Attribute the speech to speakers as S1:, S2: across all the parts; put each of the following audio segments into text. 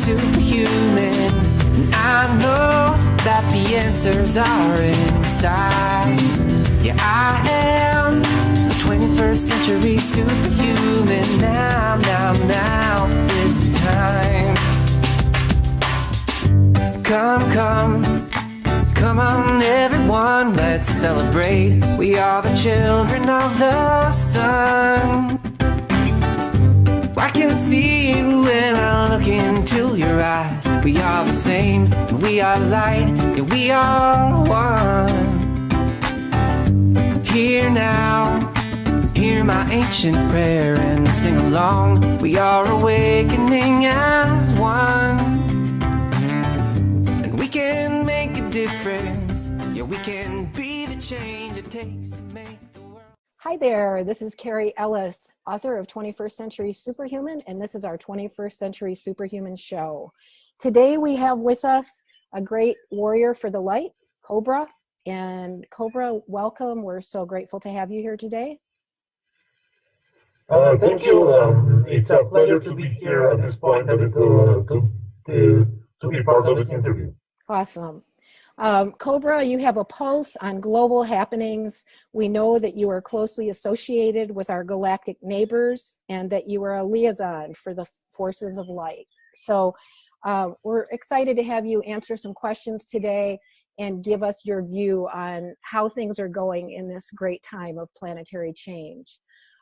S1: superhuman. And I know that the answers are inside. Yeah, I am a 21st century superhuman. Now is the time. Come on everyone, let's celebrate. We are the children of the sun. I can see you when I look into your eyes. We are the same, we are light, yeah, we are one. Here now, hear my ancient prayer and sing along. We are awakening as one. And we can make a difference. Yeah, we can be the change it takes to make the world.
S2: Hi there, this is Carrie Ellis, author of 21st Century Superhuman, and this is our 21st Century Superhuman show. Today we have with us a great warrior for the light, Cobra. And Cobra, welcome. We're so grateful to have you here today.
S3: Thank you. It's a pleasure to be here at this point to be part of this interview.
S2: Awesome. Cobra, you have a pulse on global happenings. We know that you are closely associated with our galactic neighbors and that you are a liaison for the forces of light. So we're excited to have you answer some questions today and give us your view on how things are going in this great time of planetary change.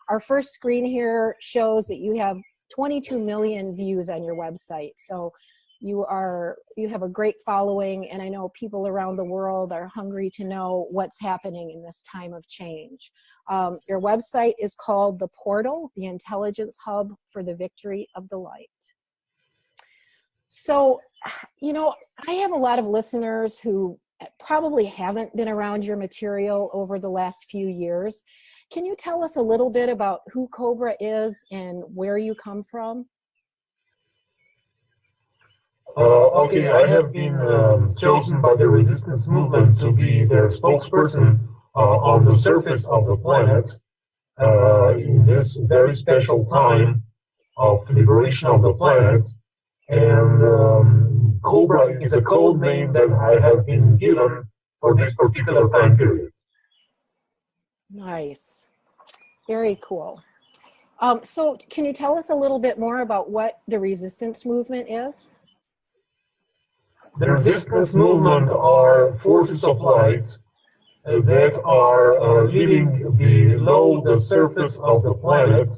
S2: Our first screen here shows that you have 22 million views on your website. So you have a great following, and I know people around the world are hungry to know what's happening in this time of change. Your website is called The Portal, the Intelligence Hub for the Victory of the Light. So, you know, I have a lot of listeners who probably haven't been around your material over the last few years. Can you tell us a little bit about who Cobra is and where you come from?
S3: Okay, I have been chosen by the resistance movement to be their spokesperson on the surface of the planet in this very special time of liberation of the planet. And Cobra is a code name that I have been given for this particular time period.
S2: Nice. Very cool. So can you tell us a little bit more about what the resistance movement is?
S3: The resistance movement are forces of light that are living below the surface of the planet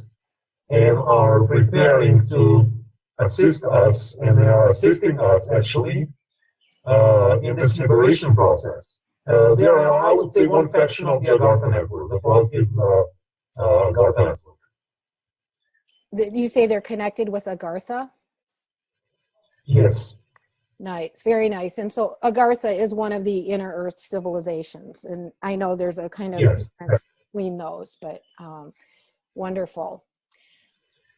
S3: and are preparing to assist us, and they are assisting us actually in this liberation process. They are, I would say, one faction of the Agartha network, the positive Agartha network.
S2: You say they're connected with Agartha?
S3: Yes.
S2: Nice, very nice. And so Agartha is one of the inner Earth civilizations, and I know there's a kind of difference between those, but wonderful.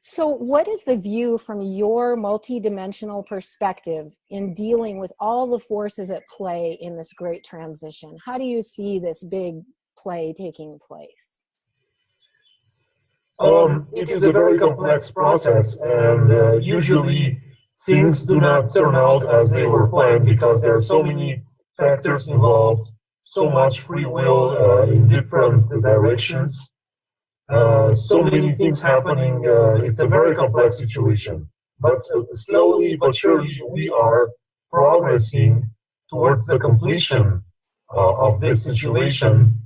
S2: So what is the view from your multidimensional perspective in dealing with all the forces at play in this great transition? How do you see this big play taking place?
S3: It is a very complex process, and usually things do not turn out as they were planned because there are so many factors involved, so much free will in different directions. So many things happening. It's a very complex situation. But slowly but surely, we are progressing towards the completion of this situation.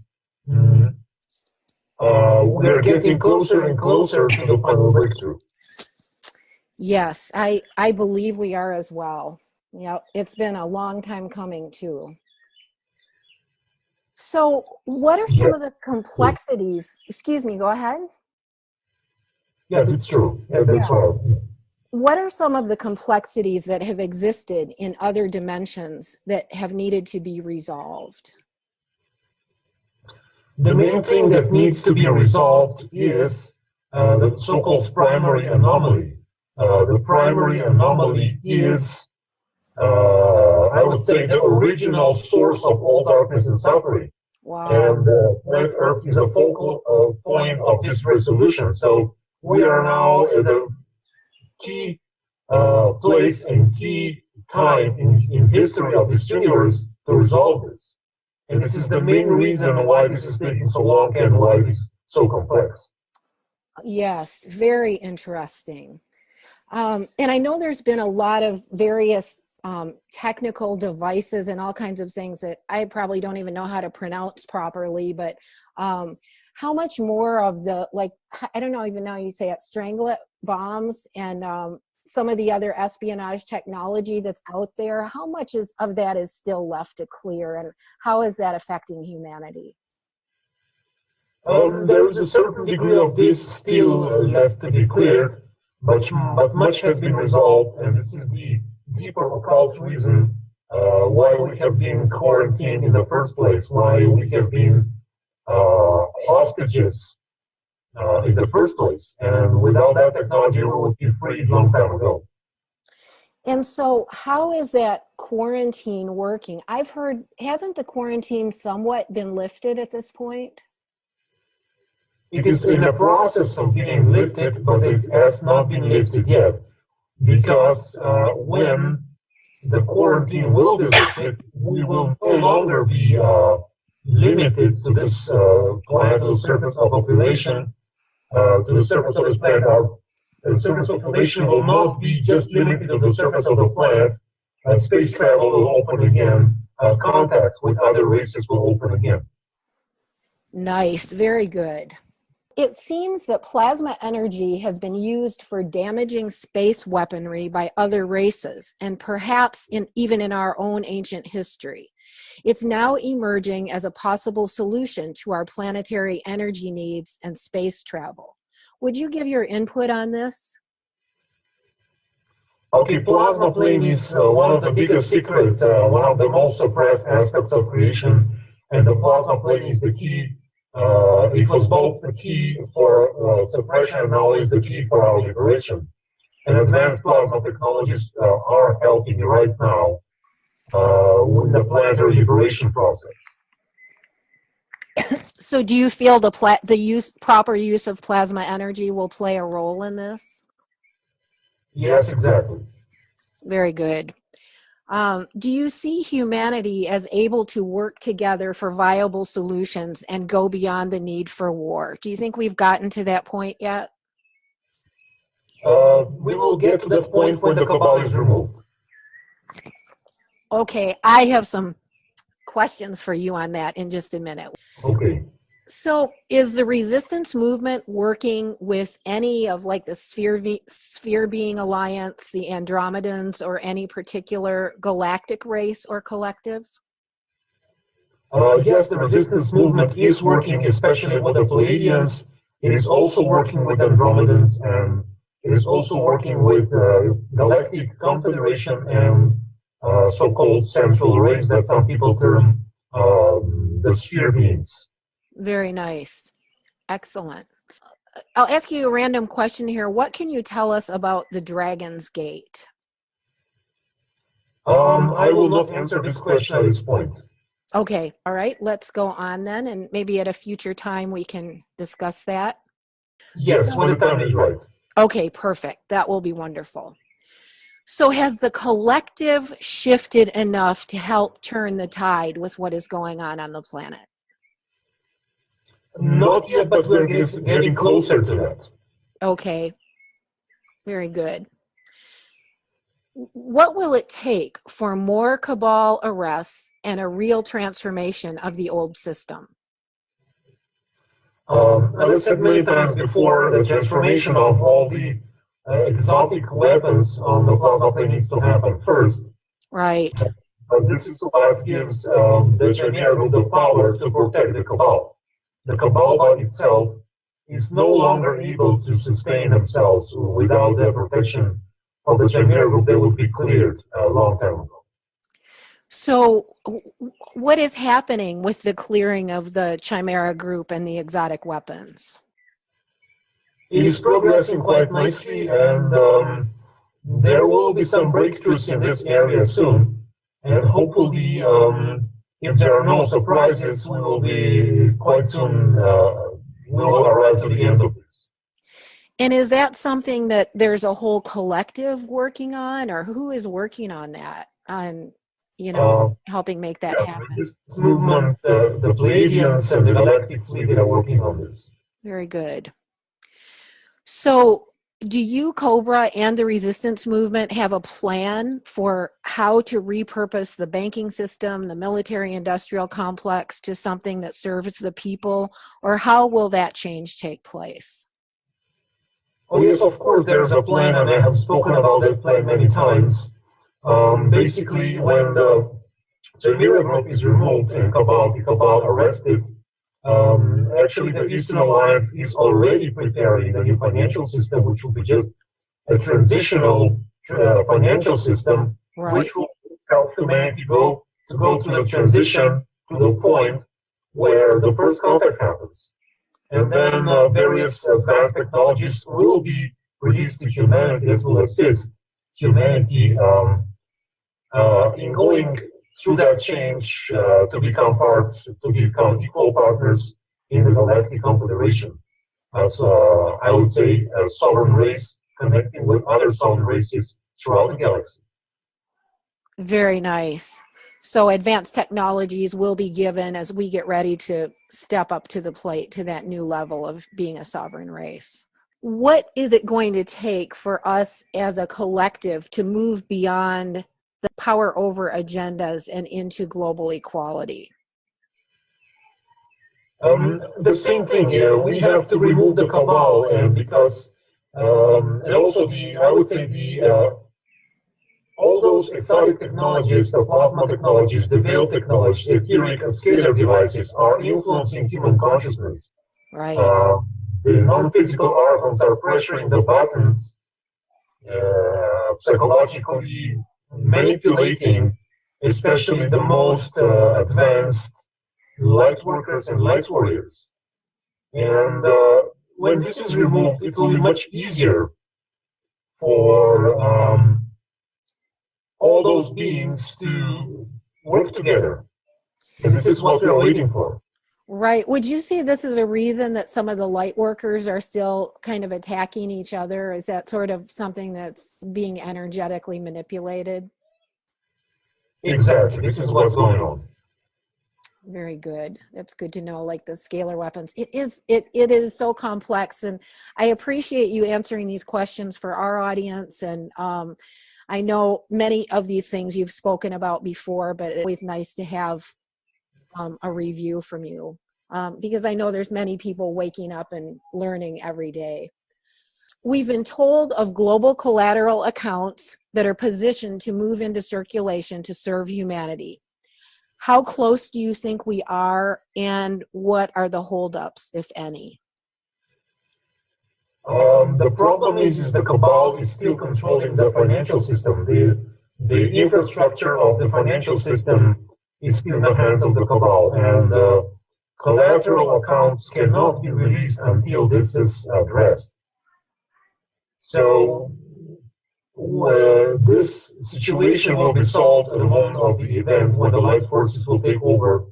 S3: We're getting closer and closer to the final breakthrough.
S2: Yes, I believe we are as well. Yeah, it's been a long time coming too. So what are some of the complexities? Excuse me, go ahead.
S3: Yeah, that's true. Yeah, that's right.
S2: What are some of the complexities that have existed in other dimensions that have needed to be resolved?
S3: The main thing that needs to be resolved is the so-called primary anomaly. The primary anomaly is, I would say, the original source of all darkness and suffering.
S2: Wow.
S3: And planet Earth is a focal point of this resolution. So we are now at the key place and key time in history of this universe to resolve this. And this is the main reason why this is taking so long and why it is so complex.
S2: Yes, very interesting. And I know there's been a lot of various technical devices and all kinds of things that I probably don't even know how to pronounce properly, but how much more of the, like, I don't know even know you say it, stranglet bombs and some of the other espionage technology that's out there, how much of that is still left to clear, and how is that affecting humanity?
S3: There is a certain degree of this still left to be cleared, but much has been resolved, and this is the deeper occult reason why we have been quarantined in the first place, why we have been hostages in the first place. And without that technology, we would be freed long time ago.
S2: And so how is that quarantine working? I've heard, hasn't the quarantine somewhat been lifted at this point?
S3: It is in the process of being lifted, but it has not been lifted yet, because when the quarantine will be lifted, we will no longer be limited to this planet, to the surface of population, to the surface of this planet. The surface population will not be just limited to the surface of the planet. Space travel will open again. Contacts with other races will open again.
S2: Nice, very good. It seems that plasma energy has been used for damaging space weaponry by other races, and perhaps even in our own ancient history. It's now emerging as a possible solution to our planetary energy needs and space travel. Would you give your input on this?
S3: Okay, plasma plane is one of the biggest secrets, one of the most suppressed aspects of creation, and the plasma plane is the key. It was both the key for suppression and now is the key for our liberation. And advanced plasma technologies are helping right now with the planetary liberation process.
S2: So do you feel the proper use of plasma energy will play a role in this?
S3: Yes, exactly.
S2: Very good. Do you see humanity as able to work together for viable solutions and go beyond the need for war? Do you think we've gotten to that point yet?
S3: We will get to that point when the cabal is removed.
S2: Okay, I have some questions for you on that in just a minute.
S3: Okay.
S2: So is the resistance movement working with any of like the sphere being alliance, the Andromedans, or any particular galactic race or collective?
S3: Yes, the resistance movement is working, especially with the Pleiadians. It is also working with Andromedans, and it is also working with Galactic Confederation and so-called central race that some people term the sphere beings.
S2: Very nice. Excellent. I'll ask you a random question here. What can you tell us about the Dragon's Gate?
S3: I will not answer this question at this point.
S2: Okay. All right. Let's go on then, and maybe at a future time we can discuss that.
S3: Yes, when the time is right.
S2: Okay, perfect. That will be wonderful. So has the collective shifted enough to help turn the tide with what is going on the planet?
S3: Not yet, but we're getting closer to that.
S2: Okay, very good. What will it take for more cabal arrests and a real transformation of the old system?
S3: As I said many times before, the transformation of all the exotic weapons on the plasma plane needs to happen first.
S2: Right.
S3: But this is what gives the Chimera Group the power to protect the cabal. The cabal by itself is no longer able to sustain themselves. Without the protection of the Chimera Group, they would be cleared a long time ago.
S2: So what is happening with the clearing of the Chimera Group and the exotic weapons?
S3: It is progressing quite nicely, and there will be some breakthroughs in this area soon. And hopefully, if there are no surprises, we will be quite soon, we will arrive to the end of this.
S2: And is that something that there's a whole collective working on, or who is working on that, on, helping make that
S3: Yeah,
S2: happen?
S3: this movement, the Palladians and the Galactic Fleet are working on this.
S2: Very good. So do you, Cobra, and the resistance movement have a plan for how to repurpose the banking system, the military-industrial complex, to something that serves the people, or how will that change take place?
S3: Oh yes, of course, there's a plan, and I have spoken about that plan many times. Basically, when the Chimera group is removed and the Cabal arrested, actually the Eastern Alliance is already preparing a new financial system, which will be just a transitional financial system,
S2: Right.
S3: which will help humanity go to the transition to the point where the first contact happens. And then various advanced technologies will be released to humanity that will assist humanity in going through that change to become equal partners in the Galactic Confederation. As I would say, a sovereign race connecting with other sovereign races throughout the galaxy.
S2: Very nice. So advanced technologies will be given as we get ready to step up to the plate to that new level of being a sovereign race. What is it going to take for us as a collective to move beyond the power over agendas and into global equality?
S3: The same thing here. We have to remove the cabal, and because, and also I would say all those exotic technologies, the plasma technologies, the veil technology, the etheric and scalar devices are influencing human consciousness.
S2: Right.
S3: The non-physical archons are pressuring the buttons, psychologically manipulating, especially the most advanced light workers and light warriors. And when this is removed, it will be much easier for all those beings to work together. And this is what we are waiting for.
S2: Right. Would you say this is a reason that some of the light workers are still kind of attacking each other? Is that sort of something that's being energetically manipulated?
S3: Exactly. This is what's going on.
S2: Very good. That's good to know, like the scalar weapons. It is so complex, and I appreciate you answering these questions for our audience. And I know many of these things you've spoken about before, but it's always nice to have a review from you, because I know there's many people waking up and learning every day. We've been told of global collateral accounts that are positioned to move into circulation to serve humanity. How close do you think we are, and what are the holdups, if any?
S3: The problem is the cabal is still controlling the financial system. The infrastructure of the financial system is still in the hands of the cabal, and collateral accounts cannot be released until this is addressed. So this situation will be solved at the moment of the event when the light forces will take over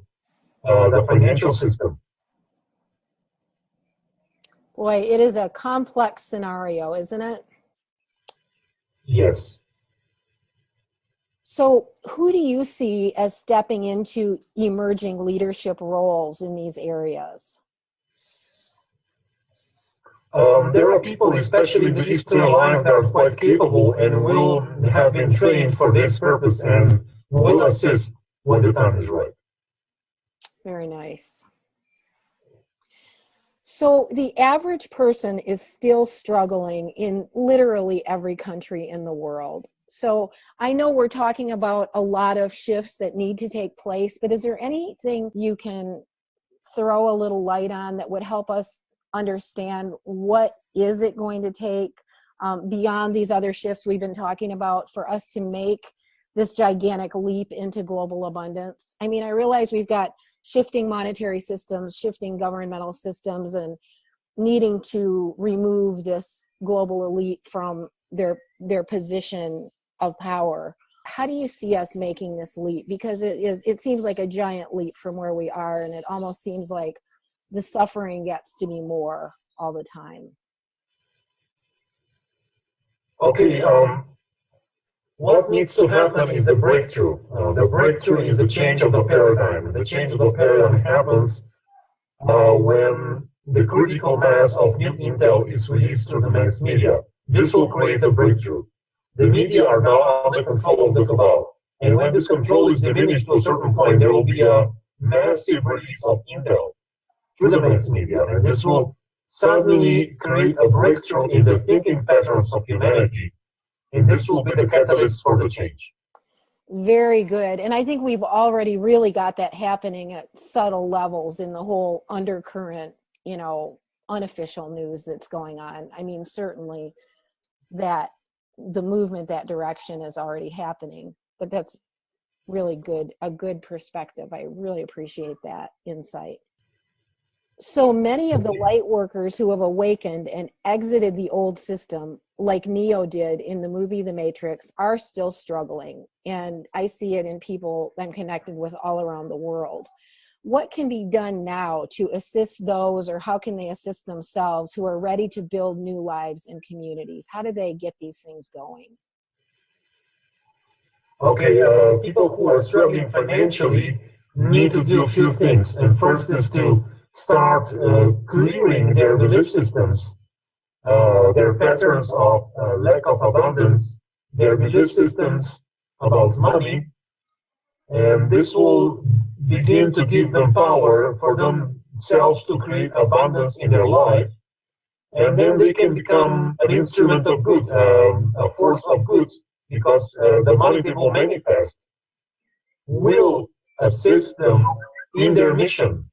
S3: the financial system.
S2: Boy, it is a complex scenario, isn't it?
S3: Yes.
S2: So who do you see as stepping into emerging leadership roles in these areas?
S3: There are people, especially in the Eastern Alliance, that are quite capable and will have been trained for this purpose and will assist when the time is right.
S2: Very nice. So the average person is still struggling in literally every country in the world. So I know we're talking about a lot of shifts that need to take place, but is there anything you can throw a little light on that would help us understand what is it going to take beyond these other shifts we've been talking about for us to make this gigantic leap into global abundance? I mean, I realize we've got shifting monetary systems, shifting governmental systems, and needing to remove this global elite from their position of power. How do you see us making this leap? Because it seems like a giant leap from where we are, and it almost seems like the suffering gets to be more all the time.
S3: Okay, what needs to happen is the breakthrough. The breakthrough is the change of the paradigm. The change of the paradigm happens when the critical mass of new intel is released through the mass media. This will create a breakthrough. The media are now under control of the cabal. And when this control is diminished to a certain point, there will be a massive release of intel through the mass media. And this will suddenly create a breakthrough in the thinking patterns of humanity. And this will be the catalyst for the change.
S2: Very good. And I think we've already really got that happening at subtle levels in the whole undercurrent, you know, unofficial news that's going on. I mean, certainly that the movement that direction is already happening, but that's really good, a good perspective. I really appreciate that insight. So many of the light workers who have awakened and exited the old system, like Neo did in the movie The Matrix, are still struggling. And I see it in people I'm connected with all around the world. What can be done now to assist those, or how can they assist themselves who are ready to build new lives and communities? How do they get these things going?
S3: Okay, people who are struggling financially need to do a few things. And first is to start clearing their belief systems, their patterns of lack of abundance, their belief systems about money, and this will begin to give them power for themselves to create abundance in their life. And then they can become an instrument of good, a force of good, because the money they will manifest will assist them in their mission.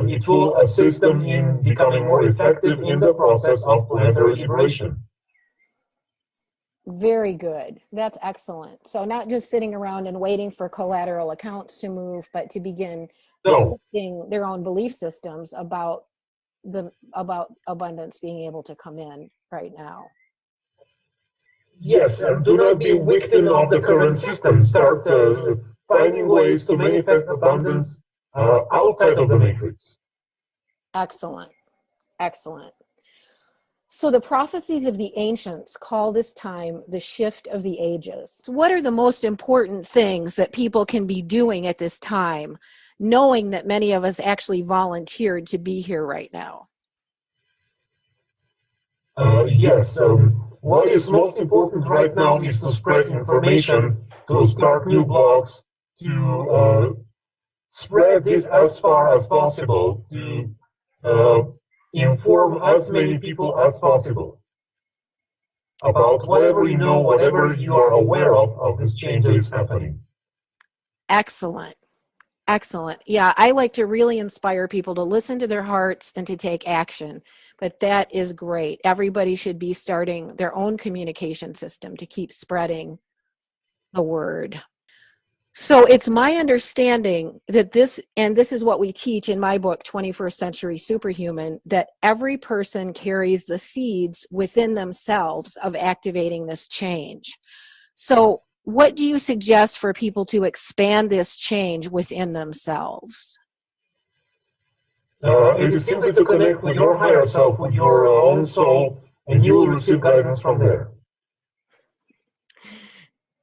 S3: It will assist them in becoming more effective in the process of planetary liberation.
S2: Very good. That's excellent. So not just sitting around and waiting for collateral accounts to move, but to begin shifting their own belief systems about abundance being able to come in right now.
S3: Yes, and do not be a victim of the current system. Start finding ways to manifest abundance outside of the matrix.
S2: Excellent. Excellent. So the prophecies of the ancients call this time the shift of the ages. So what are the most important things that people can be doing at this time, knowing that many of us actually volunteered to be here right now?
S3: Yes, what is most important right now is to spread information, to start new blogs, to spread this as far as possible, to inform as many people as possible about whatever you know, whatever you are aware of this change that is happening.
S2: Excellent. Excellent. Yeah, I like to really inspire people to listen to their hearts and to take action. But that is great. Everybody should be starting their own communication system to keep spreading the word. So it's my understanding that this is what we teach in my book, 21st Century Superhuman, that every person carries the seeds within themselves of activating this change. So what do you suggest for people to expand this change within themselves?
S3: It is simply to connect with your higher self, with your own soul, and you will receive guidance from there.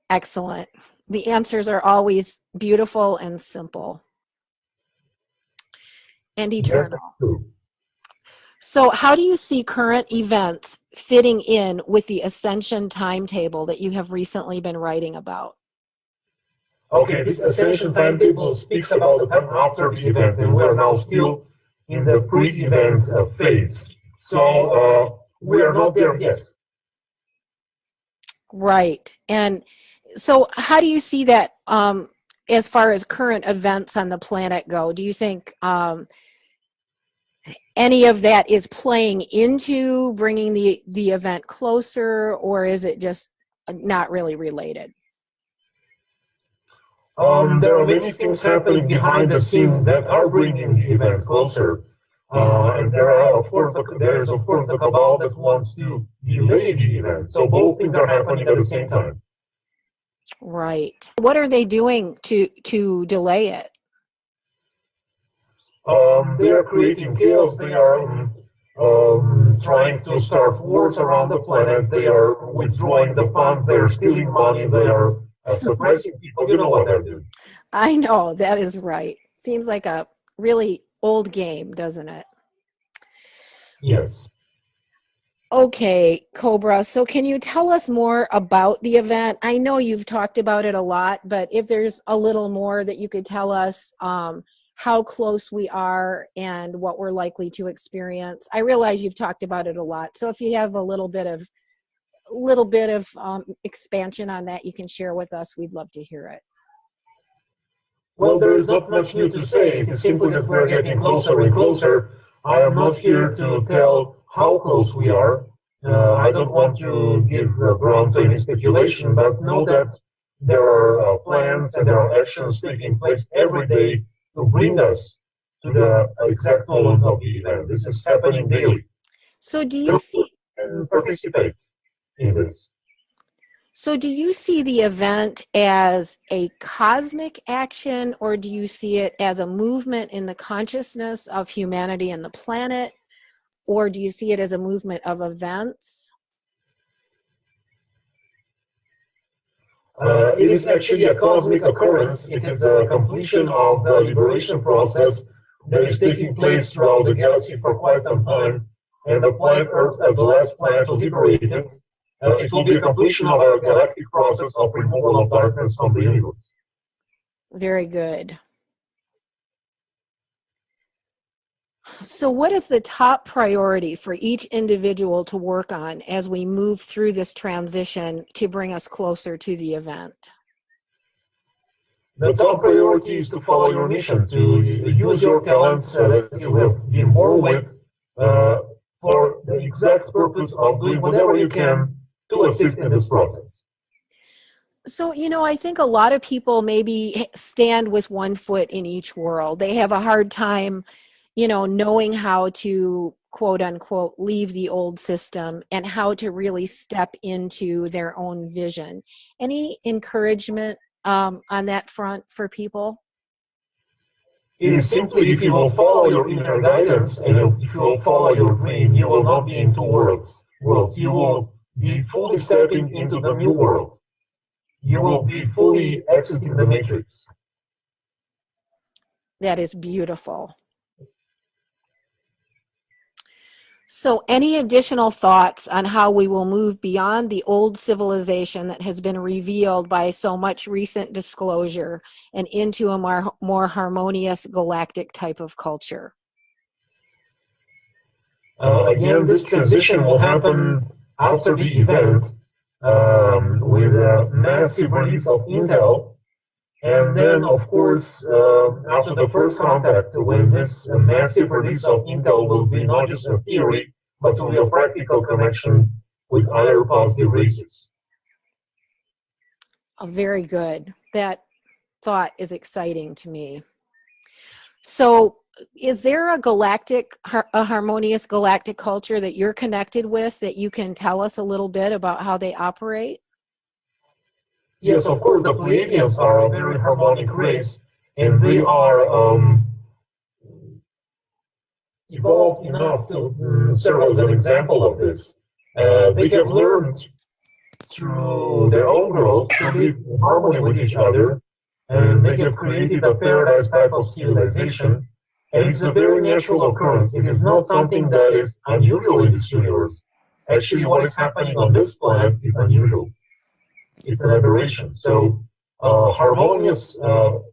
S2: Excellent. The answers are always beautiful and simple and eternal.
S3: Yes,
S2: so how do you see current events fitting in with the ascension timetable that you have recently been writing about?
S3: Okay, this ascension timetable speaks about the time after the event, and we are now still in the pre-event phase. So we are not there yet.
S2: Right. And so how do you see that as far as current events on the planet go? Do you think any of that is playing into bringing the event closer, or is it just not really related?
S3: There are many things happening behind the scenes that are bringing the event closer. And there is of course the cabal that wants to delay the event. So both things are happening at the same time.
S2: Right. What are they doing to delay it?
S3: They are creating chaos. They are trying to start wars around the planet. They are withdrawing the funds. They are stealing money. They are suppressing people. You know what they're doing.
S2: I know, that is right. Seems like a really old game, doesn't it?
S3: Yes.
S2: Okay, Cobra. So can you tell us more about the event? I know you've talked about it a lot, but if there's a little more that you could tell us, how close we are and what we're likely to experience. I realize you've talked about it a lot. So if you have a little bit of expansion on that you can share with us, we'd love to hear it.
S3: Well, there is not much new to say. It is simply that we're getting closer and closer. I am not here to tell how close we are. I don't want to give ground to any speculation, but know that there are plans and there are actions taking place every day to bring us to the exact moment of the event. This is happening daily.
S2: So do you see
S3: and participate in this?
S2: So do you see the event as a cosmic action, or do you see it as a movement in the consciousness of humanity and the planet, or do you see it as a movement of events?
S3: It is actually a cosmic occurrence. It is a completion of the liberation process that is taking place throughout the galaxy for quite some time, and the planet Earth as the last planet to liberate it. It will be a completion of a galactic process of removal of darkness from the universe.
S2: Very good. So what is the top priority for each individual to work on as we move through this transition to bring us closer to the event?
S3: The top priority is to follow your mission, to use your talents that you have been born with for the exact purpose of doing whatever you can to assist in this process.
S2: So, I think a lot of people maybe stand with one foot in each world. They have a hard time, knowing how to, quote unquote, leave the old system and how to really step into their own vision. Any encouragement on that front for people?
S3: It is simply, if you will follow your inner guidance and if you will follow your dream, you will not be in two worlds. You will be fully stepping into the new world. You will be fully exiting the matrix.
S2: That is beautiful. So any additional thoughts on how we will move beyond the old civilization that has been revealed by so much recent disclosure and into a more harmonious galactic type of culture?
S3: Again, this transition will happen after the event with a massive release of intel. And then, of course, after the first contact, when this massive release of intel will be not just a theory, but will be a practical connection with other positive races.
S2: Oh, very good. That thought is exciting to me. So is there a harmonious galactic culture that you're connected with that you can tell us a little bit about how they operate?
S3: Yes, of course, the Pleiadians are a very harmonic race, and they are evolved enough to serve as an example of this. They have learned through their own growth to live in harmony with each other, and they have created a paradise type of civilization, and it's a very natural occurrence. It is not something that is unusual in this universe. Actually, what is happening on this planet is unusual. It's an aberration. So harmonious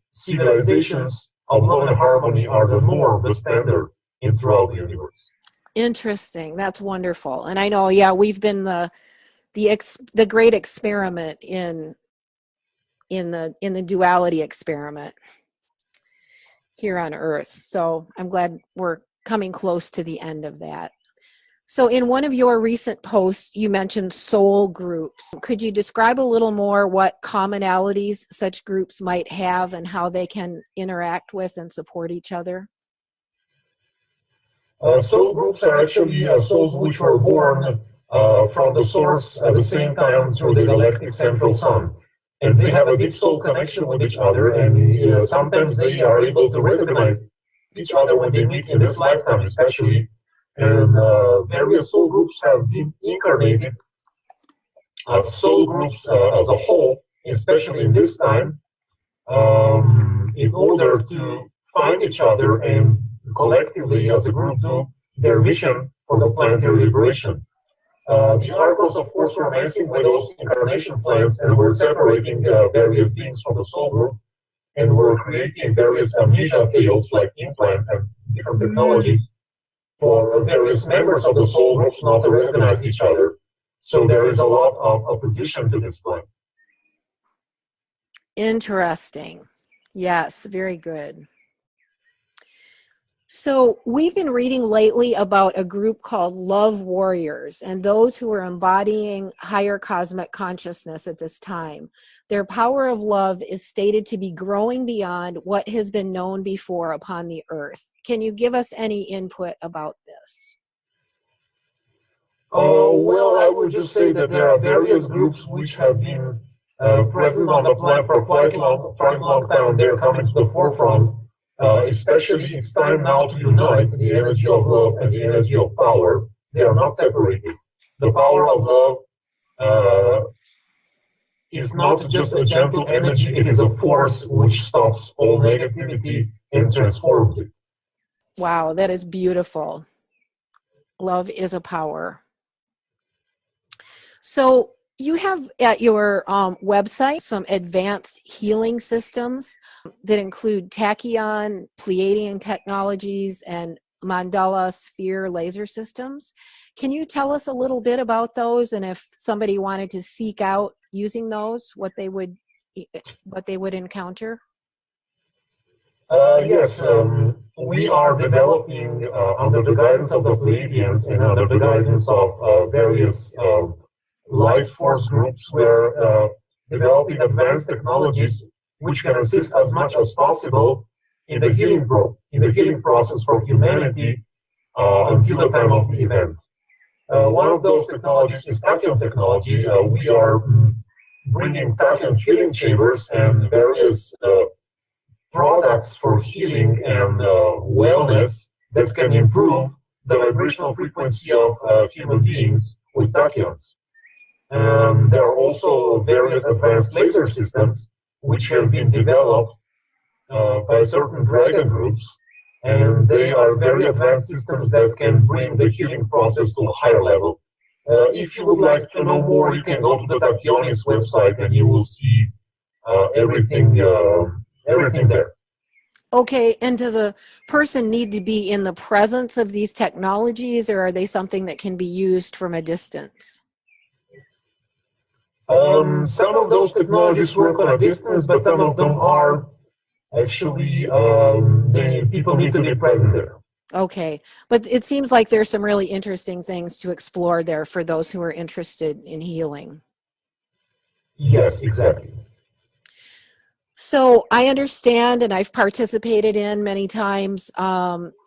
S3: civilizations of love and harmony are the norm, the standard throughout the universe.
S2: Interesting. That's wonderful. And I know, yeah, we've been the great experiment in the duality experiment here on Earth. So I'm glad we're coming close to the end of that. So in one of your recent posts, you mentioned soul groups. Could you describe a little more what commonalities such groups might have and how they can interact with and support each other?
S3: Soul groups are actually souls which were born from the source at the same time through the galactic central sun. And they have a deep soul connection with each other, and sometimes they are able to recognize each other when they meet in this lifetime especially. And various soul groups have been incarnated as soul groups as a whole, especially in this time, in order to find each other and collectively as a group do their mission for the planetary liberation. The articles, of course, were messing with those incarnation plans and were separating various beings from the soul group and were creating various amnesia fields like implants and different technologies for various members of the soul groups not to recognize each other. So there is a lot of opposition to this plan.
S2: Interesting. Yes, very good. So we've been reading lately about a group called Love Warriors and those who are embodying higher cosmic consciousness at this time. Their power of love is stated to be growing beyond what has been known before upon the earth. Can you give us any input about this?
S3: Well, I would just say that there are various groups which have been present on the planet for quite a long time. They're coming to the forefront. Especially, it's time now to unite the energy of love and the energy of power. They are not separated. The power of love is not just a gentle energy, it is a force which stops all negativity and transforms it.
S2: Wow, that is beautiful. Love is a power. So you have at your website some advanced healing systems that include tachyon, Pleiadian technologies, and mandala sphere laser systems. Can you tell us a little bit about those, and if somebody wanted to seek out using those, what they would encounter?
S3: Yes, we are developing under the guidance of the Pleiadians and under the guidance of various light force groups. We're developing advanced technologies which can assist as much as possible in the healing process for humanity until the time of the event. One of those technologies is tachyon technology. We are bringing tachyon healing chambers and various products for healing and wellness that can improve the vibrational frequency of human beings with tachyons. There are also various advanced laser systems which have been developed by certain dragon groups, and they are very advanced systems that can bring the healing process to a higher level. If you would like to know more, you can go to the Tachyonis website and you will see everything there.
S2: Okay, and does a person need to be in the presence of these technologies, or are they something that can be used from a distance?
S3: Some of those technologies work on a distance, but some of them are actually, people need to be present there.
S2: Okay, but it seems like there's some really interesting things to explore there for those who are interested in healing.
S3: Yes, exactly.
S2: So I understand, and I've participated in many times,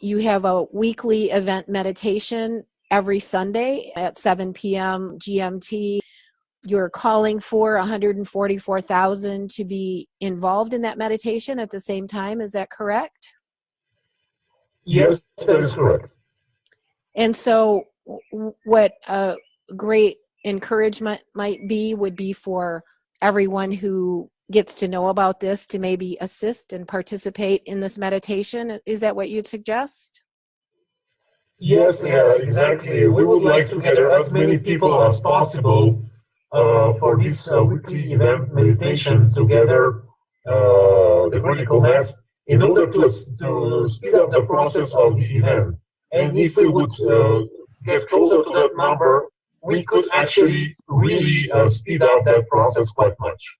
S2: you have a weekly event meditation every Sunday at 7 p.m. GMT. You're calling for 144,000 to be involved in that meditation at the same time. Is that correct?
S3: Yes, that is correct.
S2: And so what a great encouragement would be for everyone who gets to know about this to maybe assist and participate in this meditation. Is that what you'd suggest?
S3: Yes, yeah, exactly. We would like to gather as many people as possible for this weekly event meditation together, the critical mass, in order to speed up the process of the event. And if we would get closer to that number, we could actually really speed up that process quite much.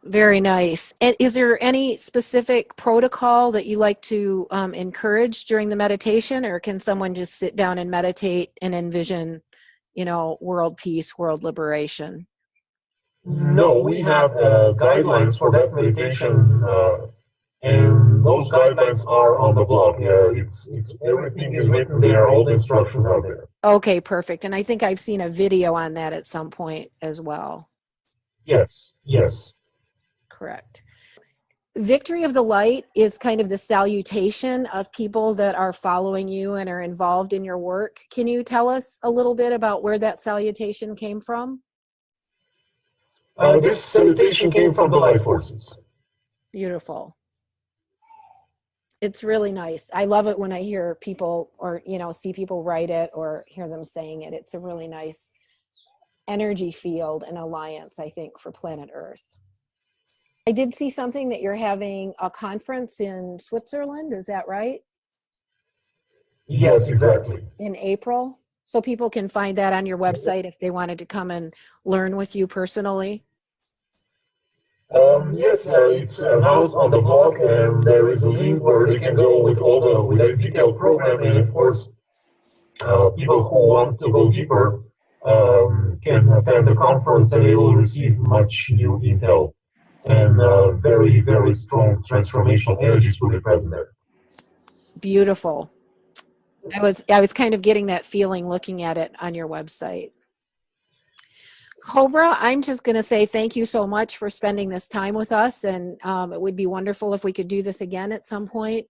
S2: Very nice. And is there any specific protocol that you like to encourage during the meditation, or can someone just sit down and meditate and envision, world peace, world liberation?
S3: No, we have guidelines for that meditation, and those guidelines are on the blog. It's everything is written there. All the instructions are there.
S2: Okay, perfect. And I think I've seen a video on that at some point as well.
S3: Yes.
S2: Correct. Victory of the Light is kind of the salutation of people that are following you and are involved in your work. Can you tell us a little bit about where that salutation came from?
S3: This salutation came from the life forces.
S2: Beautiful. It's really nice. I love it when I hear people or, you know, see people write it or hear them saying it. It's a really nice energy field and alliance, I think, for planet Earth. I did see something that you're having a conference in Switzerland. Is that right?
S3: Yes, exactly.
S2: In April. So people can find that on your website if they wanted to come and learn with you personally.
S3: Yes, it's announced on the blog, and there is a link where they can go with a detailed program. And of course, people who want to go deeper can attend the conference, and they will receive much new intel and very, very strong transformational energies will be present there.
S2: Beautiful. I was kind of getting that feeling looking at it on your website. Cobra, I'm just going to say thank you so much for spending this time with us, and it would be wonderful if we could do this again at some point.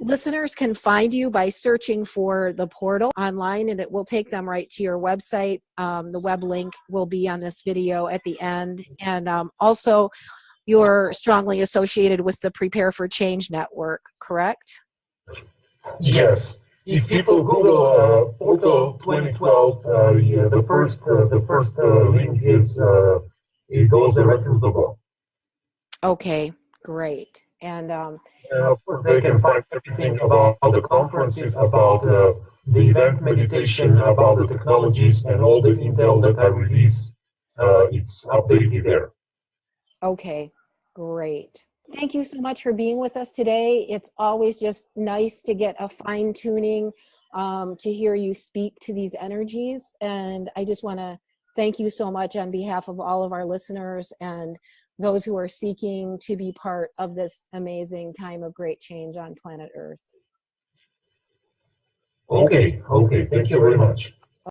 S2: Listeners can find you by searching for the portal online, and it will take them right to your website. The web link will be on this video at the end, and also you're strongly associated with the Prepare for Change network, correct?
S3: Yes. If people Google Portal 2012, the first link is it goes directly to the blog.
S2: Okay, great. And
S3: of course, they can find everything about the conferences, about the event meditation, about the technologies, and all the intel that I release. It's updated there.
S2: Okay, great. Thank you so much for being with us today. It's always just nice to get a fine tuning to hear you speak to these energies. And I just want to thank you so much on behalf of all of our listeners and those who are seeking to be part of this amazing time of great change on planet Earth.
S3: Okay. Thank you very much.